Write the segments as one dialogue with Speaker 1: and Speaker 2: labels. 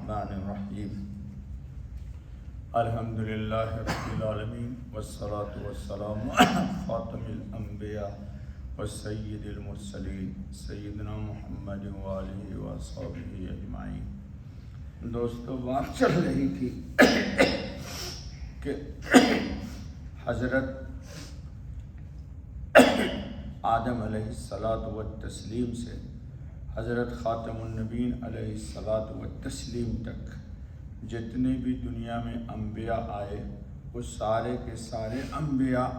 Speaker 1: الرحمن الرحیم الحمدللہ رب العالمین والصلاة والسلام خاتم الانبیاء والسید المرسلین سیدنا محمد وآلہ وصحبہ اجمعین۔ دوستو، بات چل رہی تھی کہ حضرت آدم علیہ الصلاۃ والتسلیم سے حضرت خاتم النبیین علیہ الصلاۃ والتسلیم تک جتنے بھی دنیا میں انبیاء آئے وہ سارے کے سارے انبیاء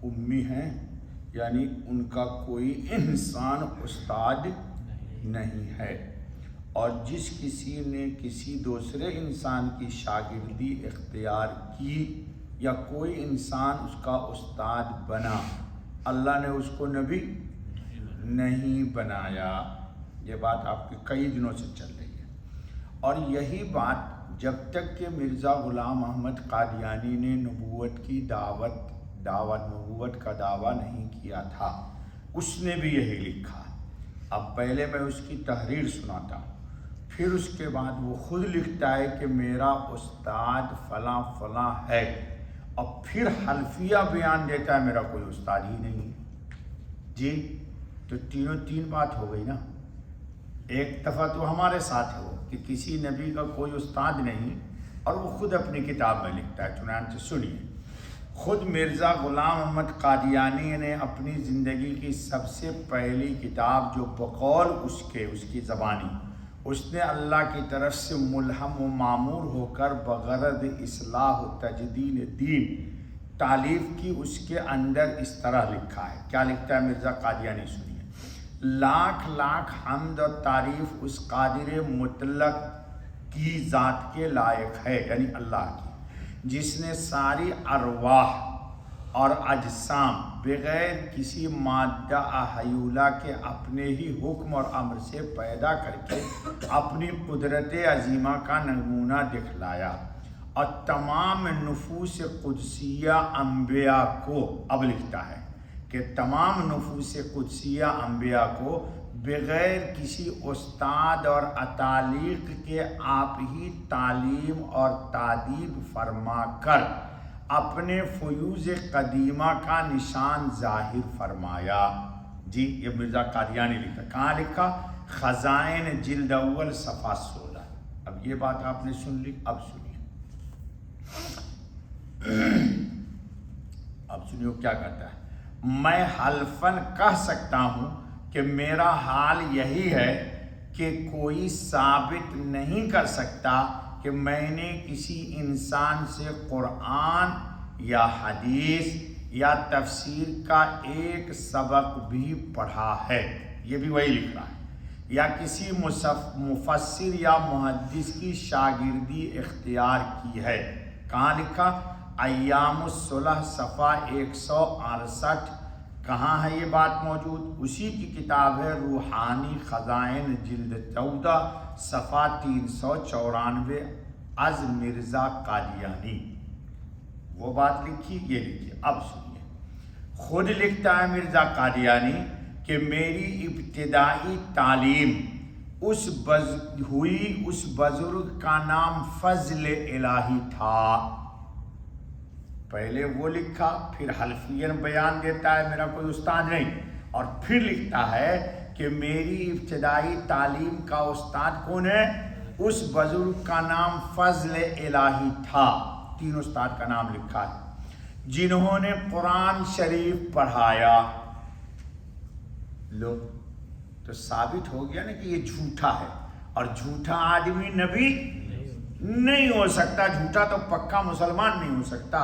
Speaker 1: امی ہیں، یعنی ان کا کوئی انسان استاد نہیں ہے، اور جس کسی نے کسی دوسرے انسان کی شاگردی اختیار کی یا کوئی انسان اس کا استاد بنا، اللہ نے اس کو نبی نہیں بنایا۔ یہ بات آپ کے کئی دنوں سے چل رہی ہے، اور یہی بات جب تک کہ مرزا غلام احمد قادیانی نے نبوت کی نبوت کا دعویٰ نہیں کیا تھا، اس نے بھی یہی لکھا۔ اب پہلے میں اس کی تحریر سناتا ہوں، پھر اس کے بعد وہ خود لکھتا ہے کہ میرا استاد فلاں فلاں ہے، اور پھر حلفیہ بیان دیتا ہے میرا کوئی استاد ہی نہیں ہے۔ جی، تو تین بات ہو گئی نا۔ ایک دفعہ تو ہمارے ساتھ ہے وہ کہ کسی نبی کا کوئی استاد نہیں، اور وہ خود اپنی کتاب میں لکھتا ہے۔ چنانچہ سنیے، خود مرزا غلام احمد قادیانی نے اپنی زندگی کی سب سے پہلی کتاب جو بقول اس کی زبانی، اس نے اللہ کی طرف سے ملہم و معمور ہو کر بغرض اصلاح و تجدید دین تالیف کی، اس کے اندر اس طرح لکھا ہے۔ کیا لکھتا ہے مرزا قادیانی؟ سنیے، لاکھ لاکھ حمد و تعریف اس قادر مطلق کی ذات کے لائق ہے، یعنی اللہ کی، جس نے ساری ارواح اور اجسام بغیر کسی مادہ حیولہ کے اپنے ہی حکم اور امر سے پیدا کر کے اپنی قدرت عظیمہ کا نمونہ دکھلایا، اور تمام نفوس قدسیہ انبیاء کو، اب لکھتا ہے کہ تمام نفوس قدسیہ انبیاء کو بغیر کسی استاد اور اتالیق کے آپ ہی تعلیم اور تادیب فرما کر اپنے فیوز قدیمہ کا نشان ظاہر فرمایا۔ جی، یہ مرزا قادیانی لکھا۔ کہاں لکھا؟ خزائن جلد اول صفحہ 16۔ اب یہ بات آپ نے سن لی، اب سنیے، اب سنیے کیا کہتا ہے۔ میں حلفاً کہہ سکتا ہوں کہ میرا حال یہی ہے کہ کوئی ثابت نہیں کر سکتا کہ میں نے کسی انسان سے قرآن یا حدیث یا تفسیر کا ایک سبق بھی پڑھا ہے، یہ بھی وہی لکھ رہا ہے، یا کسی مفسر یا محدث کی شاگردی اختیار کی ہے۔ کہاں لکھا؟ ایام الصلح صفحہ 168۔ کہاں ہے یہ بات موجود؟ اسی کی کتاب ہے روحانی خزائن جلد 14 صفحہ 394، از مرزا قادیانی۔ وہ بات لکھی، یہ لکھی۔ اب سنیے، خود لکھتا ہے مرزا قادیانی کہ میری ابتدائی تعلیم اس بزرگ کا نام فضل الہی تھا۔ پہلے وہ لکھا، پھر حلفیاً بیان دیتا ہے میرا کوئی استاد نہیں، اور پھر لکھتا ہے کہ میری ابتدائی تعلیم کا استاد کون ہے؟ اس بزرگ کا نام فضل الہی تھا۔ 3 استاد کا نام لکھا ہے جنہوں نے قرآن شریف پڑھایا۔ لو، تو ثابت ہو گیا نا کہ یہ جھوٹا ہے، اور جھوٹا آدمی نبی نہیں ہو سکتا، جھوٹا تو پکا مسلمان نہیں ہو سکتا۔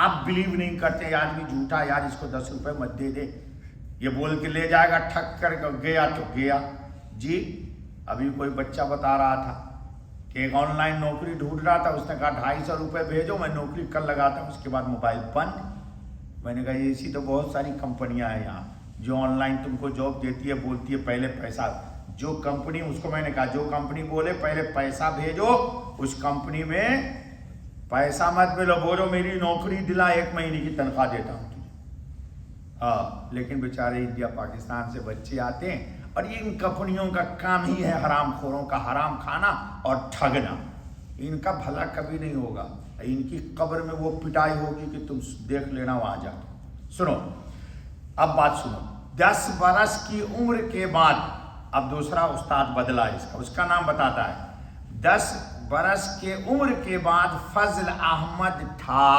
Speaker 1: آپ بلیو نہیں کرتے یہ آدمی جھوٹا، یار اس کو 10 روپے مت دے دے، یہ بول کے لے جائے گا، ٹھک کر گیا تو گیا۔ جی، ابھی کوئی بچہ بتا رہا تھا کہ ایک آن لائن نوکری ڈھونڈ رہا تھا، اس نے کہا 250 روپے بھیجو، میں نوکری کر لگاتا ہوں، اس کے بعد موبائل بند۔ میں نے کہا یہ اسی تو بہت ساری کمپنیاں ہیں یہاں جو آن لائن تم کو جاب دیتی ہے، بولتی ہے پہلے پیسہ، جو کمپنی، اس کو میں نے کہا جو کمپنی بولے پہلے پیسہ بھیجو، اس کمپنی میں پیسہ مت ملو، بولو میری نوکری دلا، 1 مہینے کی تنخواہ دیتا ہوں تجھے۔ ہاں، لیکن بیچارے انڈیا پاکستان سے بچے آتے ہیں، اور یہ ان کمپنیوں کا کام ہی ہے حرام خوروں کا حرام کھانا اور ٹھگنا۔ इनका भला कभी नहीं होगा, इनकी कब्र में वो पिटाई होगी कि तुम देख लेना वहां जाके। सुनो, अब बात सुनो। 10 बरस की उम्र के बाद अब दूसरा उस्ताद बदला इसका, उसका नाम बताता है। 10 बरस के उम्र के बाद फजल अहमद था।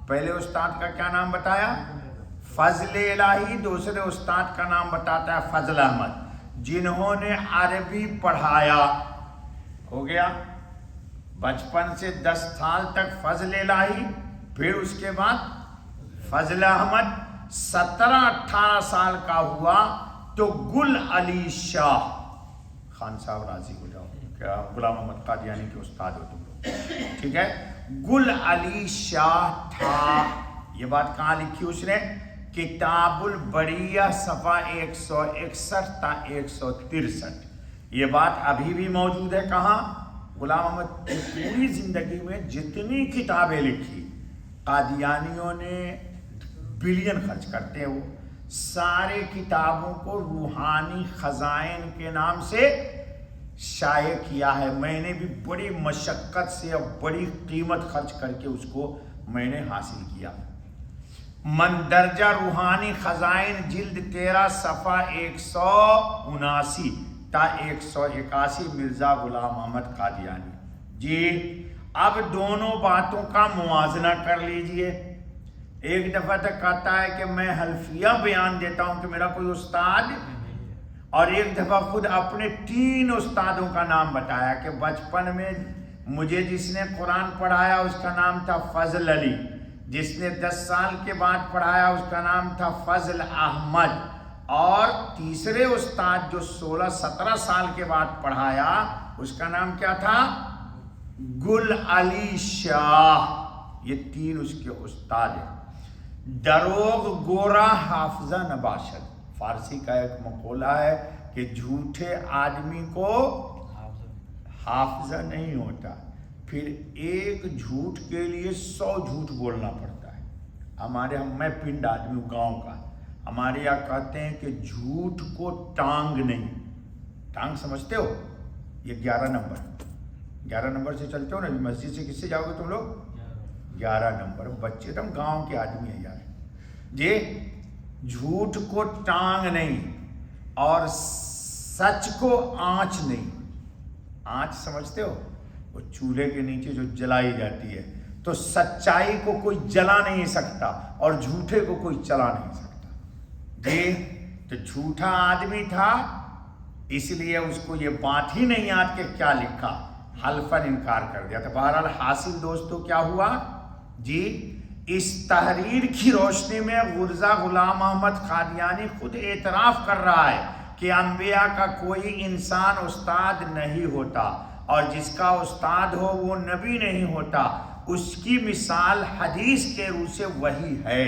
Speaker 1: पहले उस्ताद का क्या नाम बताया? फजल इलाही। दूसरे उस्ताद का नाम बताता है फजल अहमद, जिन्होंने अरबी पढ़ाया। हो गया, बचपन से 10 साल तक फजल इलाही, फिर उसके बाद फजल अहमद। 17-18 साल का हुआ तो गुल अली शाह। खान साहब राजी हो जाओ, क्या गुलाम अहमद कादियानी के उस्ताद हो तुम लोग, ठीक है। गुल अली शाह था। ये बात कहाँ लिखी उसने? किताबुल बरिया सफ़ा 161 ता 163। ये बात अभी भी मौजूद है। कहाँ? गुलाम अहमद की पूरी जिंदगी में जितनी किताबें लिखी, कादियानियों ने बिलियन खर्च करते हैं, वो सारे किताबों को रूहानी खजाइन के नाम से शाये किया है। मैंने भी बड़ी मशक्क़त से और बड़ी कीमत खर्च करके उसको मैंने हासिल किया। मंदरजा रूहानी खजाइन जिल्द 13 सफ़ा 179 ता 181, मिर्ज़ा गुलाम अहमद कादियानी जी। अब दोनों बातों का मुवाजना कर लीजिए। एक दफ़ा तक कहता है कि मैं हल्फिया बयान देता हूं कि मेरा कोई उस्ताद, और एक दफ़ा खुद अपने 3 उस्तादों का नाम बताया कि बचपन में मुझे जिसने कुरान पढ़ाया उसका नाम था फजल अली, जिसने 10 साल के बाद पढ़ाया उसका नाम था फजल अहमद, और तीसरे उस्ताद जो 16-17 साल के बाद पढ़ाया उसका नाम क्या था? गुल अली शाह। ये 3 उसके उस्ताद हैं। दरोग गोरा हाफजा नबाशद। फारसी का एक मक़ौला है कि झूठे आदमी को हाफजा नहीं होता, फिर एक झूठ के लिए 100 झूठ बोलना पड़ता है। मैं पिंड आदमी हूँ, गाँव का। हमारे यहाँ कहते हैं कि झूठ को टांग नहीं। टांग समझते हो? ये 11 नंबर से चलते हो ना, मस्जिद से किससे जाओगे तुम लोग? 11 नंबर। बच्चे तुम गांव के आदमी है यार। ये झूठ को टांग नहीं और सच को आंच नहीं। आंच समझते हो? वो चूल्हे के नीचे जो जलाई जाती है, तो सच्चाई को कोई जला नहीं सकता और झूठे को कोई चला नहीं सकता। ये तो झूठा आदमी था, इसलिए उसको ये बात ही नहीं याद कि क्या लिखा, हल्फन इनकार कर दिया था। बहरहाल हासिल दोस्तों क्या हुआ जी, इस तहरीर की रोशनी में गुर्जा गुलाम अहमद कादियानी खुद एतराफ़ कर रहा है कि अंबिया का कोई इंसान उस्ताद नहीं होता, और जिसका उस्ताद हो वो नबी नहीं होता। उसकी मिसाल हदीस के रूह से वही है।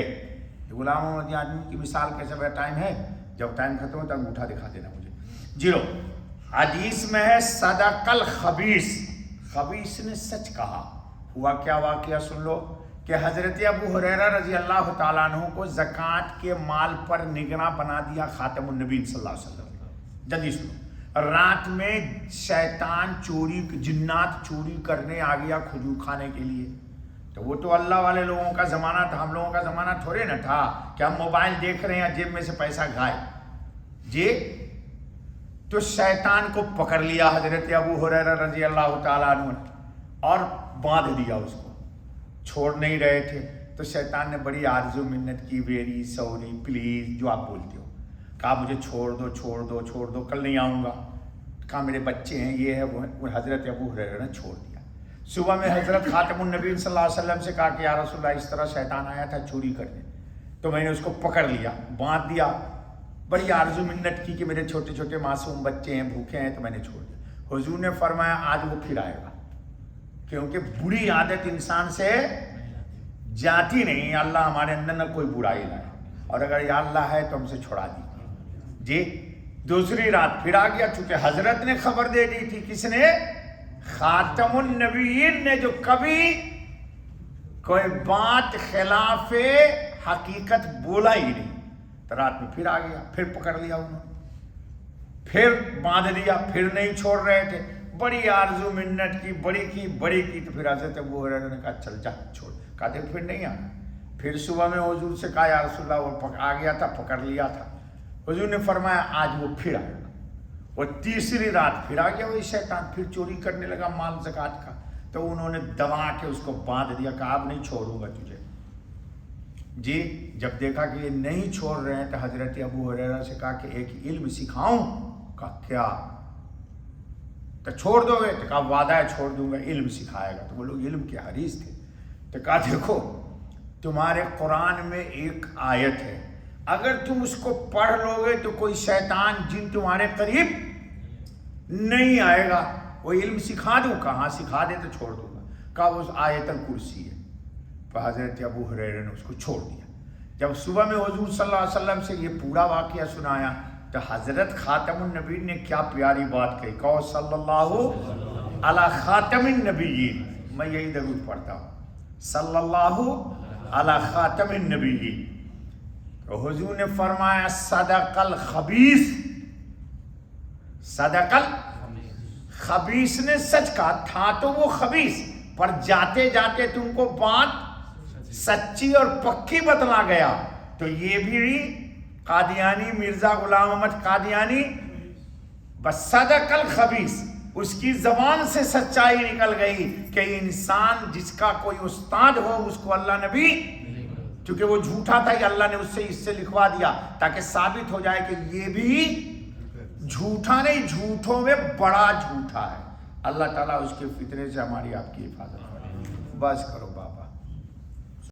Speaker 1: गुलाम अहमद आदमी की मिसाल कैसे? टाइम है, जब टाइम खत्म हो तब अंगूठा दिखा देना मुझे। जीरो हदीस में है सदकल खबीस। खबीस ने सच कहा। हुआ क्या वाकया सुन लो कि हज़रत अबू हुरैरा रज़ी अल्लाह ताला अन्हु को ज़कात के माल पर निगरां बना दिया खातमुन नबी सल्लल्लाहु अलैहि वसल्लम। जल्दी सुनो। रात में शैतान जिन्नात चोरी करने आ गया खजूर खाने के लिए। तो वो तो अल्लाह वाले लोगों का ज़माना था, हम लोगों का ज़माना थोड़े ना था कि हम मोबाइल देख रहे हैं जेब में से पैसा गायब जी। तो शैतान को पकड़ लिया हज़रत अबू हुरैरा रज़ी अल्लाह ताला अन्हु और बांध दिया उसको, छोड़ नहीं रहे थे। तो शैतान ने बड़ी आरज़ू मिन्नत की, वेरी सॉरी प्लीज़, जो आप बोलते हो। कहा मुझे छोड़ दो, कल नहीं आऊँगा। कहा मेरे बच्चे हैं, ये है वो है। वो हज़रत अबू हुरैरा ने छोड़ दिया। सुबह में हज़रत खातमुन नबी सल्लल्लाहु अलैहि वसल्लम से कहा कि या रसूलल्लाह इस तरह शैतान आया था चोरी करने, तो मैंने उसको पकड़ लिया, बांध दिया। बड़ी आरज़ू मिन्नत की कि मेरे छोटे छोटे मासूम बच्चे हैं, भूखे हैं, तो मैंने छोड़ दिया। हुजूर ने फरमाया आज वो फिर आएगा, क्योंकि बुरी आदत इंसान से जाती नहीं। अल्लाह हमारे अंदर न कोई बुराई लाए, और अगर या अल्लाह है तो हमसे छुड़ा दी जी। दूसरी रात फिर आ गया, चूंकि हजरत ने खबर दे दी थी। किसने? खातमुन नबीयीन ने, जो कभी कोई बात खिलाफे हकीकत बोला ही नहीं। तो रात में फिर आ गया, फिर पकड़ लिया उन्होंने, फिर बांध दिया, फिर नहीं छोड़ रहे थे। बड़ी आरजू मिन्नत की, बड़ी की, तो फिर हज़रत अबू हुरैरा ने कहा चल जा छोड़, कहा देख फिर नहीं आना। फिर सुबह में हुजूर से कहा या रसूलल्लाह वो आ गया था, पकड़ लिया था। हुजूर ने फरमाया आज वो फिर आएगा। वो तीसरी रात फिर आ गया वही शैतान, फिर चोरी करने लगा माल ज़कात का। तो उन्होंने दबा के उसको बांध दिया, कहा अब नहीं छोड़ूंगा तुझे जी। जब देखा कि ये नहीं छोड़ रहे हैं तो हज़रत अबू हुरैरा से कहा कि एक इल्म सिखाऊं। कहा क्या? तो छोड़ दोगे? तो कहा वादा है छोड़ दूंगा, इल्म सिखाएगा। तो वो लोग इल्म के हरीस थे। तो कहा देखो तुम्हारे कुरान में एक आयत है, अगर तुम उसको पढ़ लोगे तो कोई शैतान जिन तुम्हारे करीब नहीं आएगा। वो इल्म सिखा दूँ? कहाँ सिखा दे तो छोड़ दूंगा। कहा उस आयतल कुर्सी है। तो हज़रत अबू हुरैरा ने उसको छोड़ दिया। जब सुबह में हुजूर सल्लल्लाहु अलैहि वसल्लम से ये पूरा वाक़या सुनाया तो हज़रत खातमुन नबी ने क्या प्यारी बात कही। कहो सल्लल्लाहु अला खातमिन नबीय्यीन। मैं यही दरूद पढ़ता हूँ, सल्लल्लाहु अला खातमिन नबीय्यीन। तो हुजूर ने फरमाया सदक़ल खबीस, सदक़ल खबीस ने सच कहा था तो वो खबीस, पर जाते जाते तुमको बात सच्ची और पक्की बतला गया। तो ये भी कादियानी मिर्जा गुलाम अहमद कादियानी बस सदक़ल खबीस, उसकी जबान से सच्चाई निकल गई कि इंसान जिसका कोई उस्ताद हो उसको अल्लाह नबी, क्योंकि वो झूठा था, अल्लाह ने उससे इससे लिखवा दिया ताकि साबित हो जाए कि ये भी झूठा नहीं, झूठों में बड़ा झूठा है। अल्लाह ताला उसके फितरे से हमारी आपकी हिफाजत करे। बस करो।